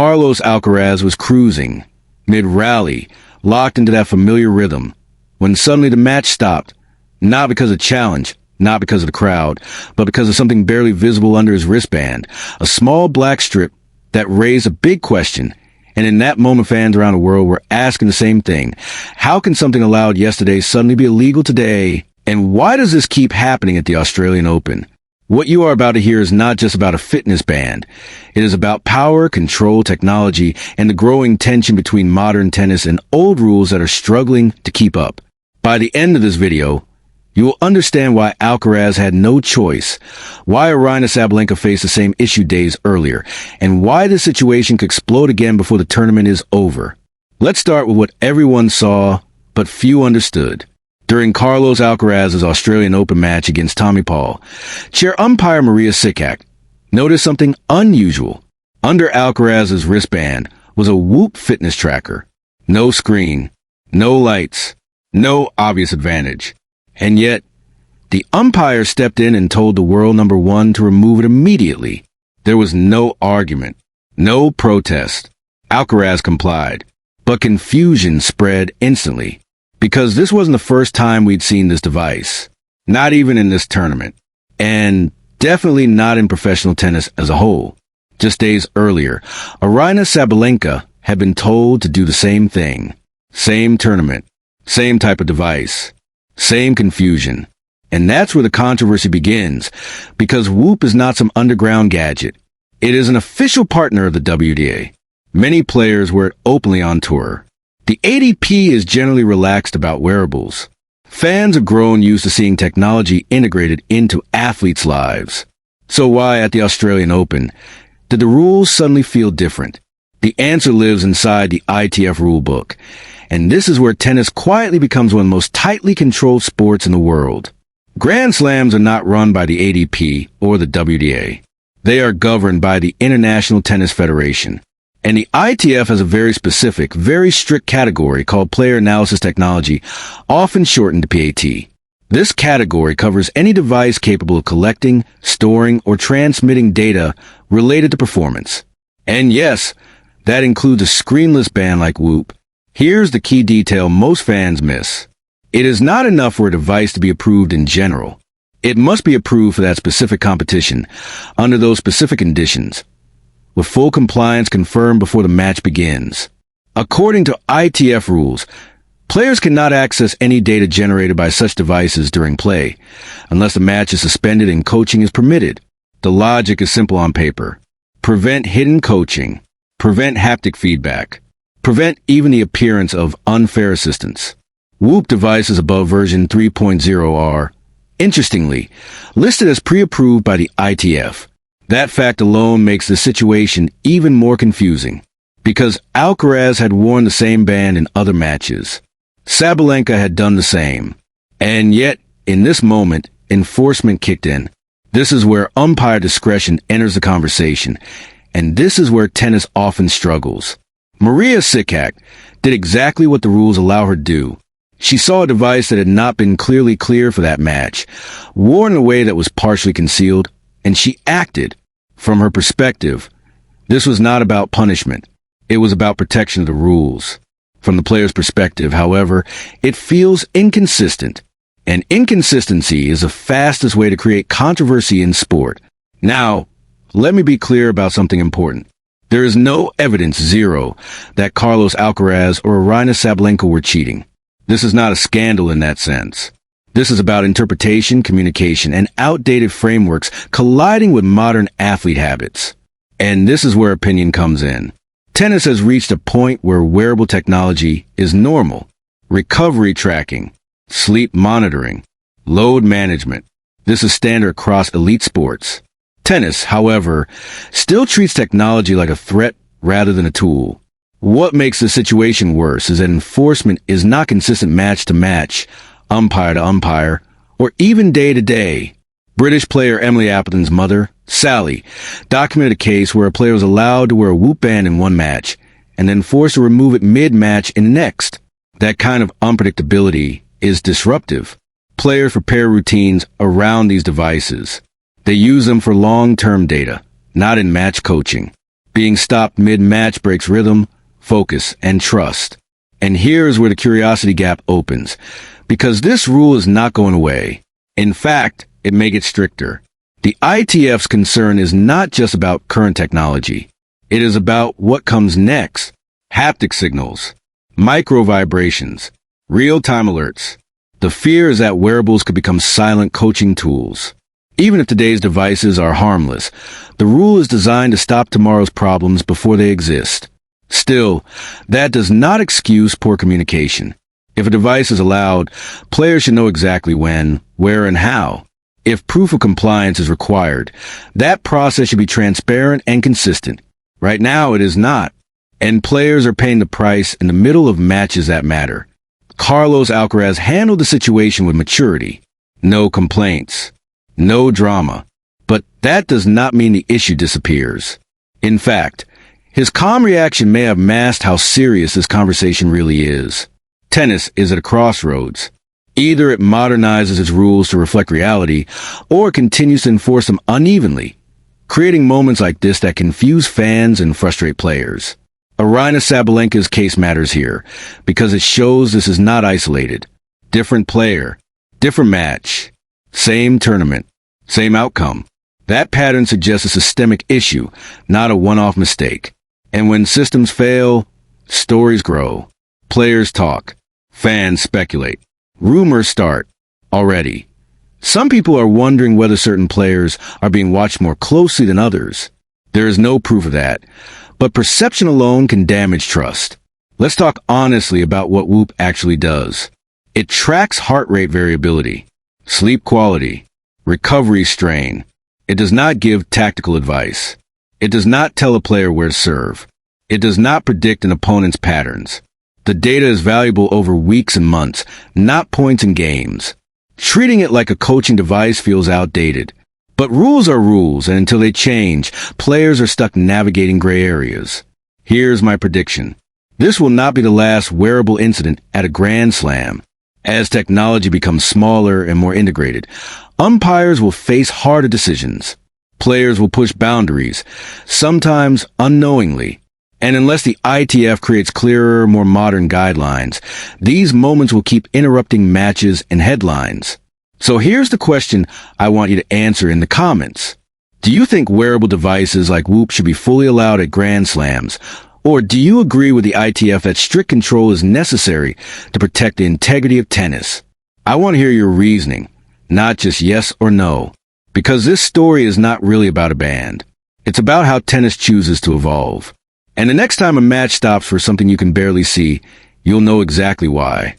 Carlos Alcaraz was cruising, mid-rally, locked into that familiar rhythm, when suddenly the match stopped, not because of challenge, not because of the crowd, but because of something barely visible under his wristband, a small black strip that raised a big question. And in that moment, fans around the world were asking the same thing. How can something allowed yesterday suddenly be illegal today? And why does this keep happening at the Australian Open? What you are about to hear is not just about a fitness band. It is about power, control, technology, and the growing tension between modern tennis and old rules that are struggling to keep up. By the end of this video, you will understand why Alcaraz had no choice, why Aryna Sabalenka faced the same issue days earlier, and why this situation could explode again before the tournament is over. Let's start with what everyone saw, but few understood. During Carlos Alcaraz's Australian Open match against Tommy Paul, chair umpire Maria Sikak noticed something unusual. Under Alcaraz's wristband was a Whoop fitness tracker. No screen, no lights, no obvious advantage. And yet, the umpire stepped in and told the world number one to remove it immediately. There was no argument, no protest. Alcaraz complied, but confusion spread instantly, because this wasn't the first time we'd seen this device, not even in this tournament, and definitely not in professional tennis as a whole. Just days earlier, Aryna Sabalenka had been told to do the same thing. Same tournament, same type of device. Same confusion. And that's where the controversy begins, because Whoop is not some underground gadget. It is an official partner of the WTA. Many players wear it openly on tour. The ADP is generally relaxed about wearables. Fans have grown used to seeing technology integrated into athletes' lives. So why, at the Australian Open, did the rules suddenly feel different? The answer lives inside the ITF rulebook. And this is where tennis quietly becomes one of the most tightly controlled sports in the world. Grand Slams are not run by the ADP or the WTA. They are governed by the International Tennis Federation. And the ITF has a very specific, very strict category called Player Analysis Technology, often shortened to PAT. This category covers any device capable of collecting, storing, or transmitting data related to performance. And yes, that includes a screenless band like Whoop. Here's the key detail most fans miss. It is not enough for a device to be approved in general. It must be approved for that specific competition, under those specific conditions, with full compliance confirmed before the match begins. According to ITF rules, players cannot access any data generated by such devices during play, unless the match is suspended and coaching is permitted. The logic is simple on paper. Prevent hidden coaching. Prevent haptic feedback. Prevent even the appearance of unfair assistance. Whoop devices above version 3.0 are, interestingly, listed as pre-approved by the ITF. That fact alone makes the situation even more confusing, because Alcaraz had worn the same band in other matches. Sabalenka had done the same. And yet, in this moment, enforcement kicked in. This is where umpire discretion enters the conversation, and this is where tennis often struggles. Maria Sikak did exactly what the rules allow her to do. She saw a device that had not been clearly cleared for that match, worn in a way that was partially concealed, and she acted. From her perspective, this was not about punishment. It was about protection of the rules. From the player's perspective, however, it feels inconsistent. And inconsistency is the fastest way to create controversy in sport. Now, let me be clear about something important. There is no evidence, zero, that Carlos Alcaraz or Aryna Sabalenka were cheating. This is not a scandal in that sense. This is about interpretation, communication, and outdated frameworks colliding with modern athlete habits. And this is where opinion comes in. Tennis has reached a point where wearable technology is normal. Recovery tracking, sleep monitoring, load management. This is standard across elite sports. Tennis, however, still treats technology like a threat rather than a tool. What makes the situation worse is that enforcement is not consistent match to match, umpire to umpire, or even day to day. British player Emily Appleton's mother, Sally, documented a case where a player was allowed to wear a Whoop band in one match and then forced to remove it mid-match in the next. That kind of unpredictability is disruptive. Players prepare routines around these devices. They use them for long-term data, not in match coaching. Being stopped mid-match breaks rhythm, focus, and trust. And here's where the curiosity gap opens, because this rule is not going away. In fact, it may get stricter. The ITF's concern is not just about current technology. It is about what comes next. Haptic signals, micro vibrations, real-time alerts. The fear is that wearables could become silent coaching tools. Even if today's devices are harmless, the rule is designed to stop tomorrow's problems before they exist. Still, that does not excuse poor communication. If a device is allowed, players should know exactly when, where, and how. If proof of compliance is required, that process should be transparent and consistent. Right now, it is not. And players are paying the price in the middle of matches that matter. Carlos Alcaraz handled the situation with maturity. No complaints. No drama. But that does not mean the issue disappears. In fact, his calm reaction may have masked how serious this conversation really is. Tennis is at a crossroads. Either it modernizes its rules to reflect reality, or it continues to enforce them unevenly, creating moments like this that confuse fans and frustrate players. Aryna Sabalenka's case matters here, because it shows this is not isolated. Different player, different match, same tournament, same outcome. That pattern suggests a systemic issue, not a one-off mistake. And when systems fail, stories grow. Players talk. Fans speculate. Rumors start. Already. Some people are wondering whether certain players are being watched more closely than others. There is no proof of that, but perception alone can damage trust. Let's talk honestly about what Whoop actually does. It tracks heart rate variability, sleep quality, recovery strain. It does not give tactical advice. It does not tell a player where to serve. It does not predict an opponent's patterns. The data is valuable over weeks and months, not points and games. Treating it like a coaching device feels outdated. But rules are rules, and until they change, players are stuck navigating gray areas. Here's my prediction. This will not be the last wearable incident at a Grand Slam. As technology becomes smaller and more integrated, umpires will face harder decisions. Players will push boundaries, sometimes unknowingly. And unless the ITF creates clearer, more modern guidelines, these moments will keep interrupting matches and headlines. So here's the question I want you to answer in the comments. Do you think wearable devices like Whoop should be fully allowed at Grand Slams? Or do you agree with the ITF that strict control is necessary to protect the integrity of tennis? I want to hear your reasoning, not just yes or no. Because this story is not really about a ban. It's about how tennis chooses to evolve. And the next time a match stops for something you can barely see, you'll know exactly why.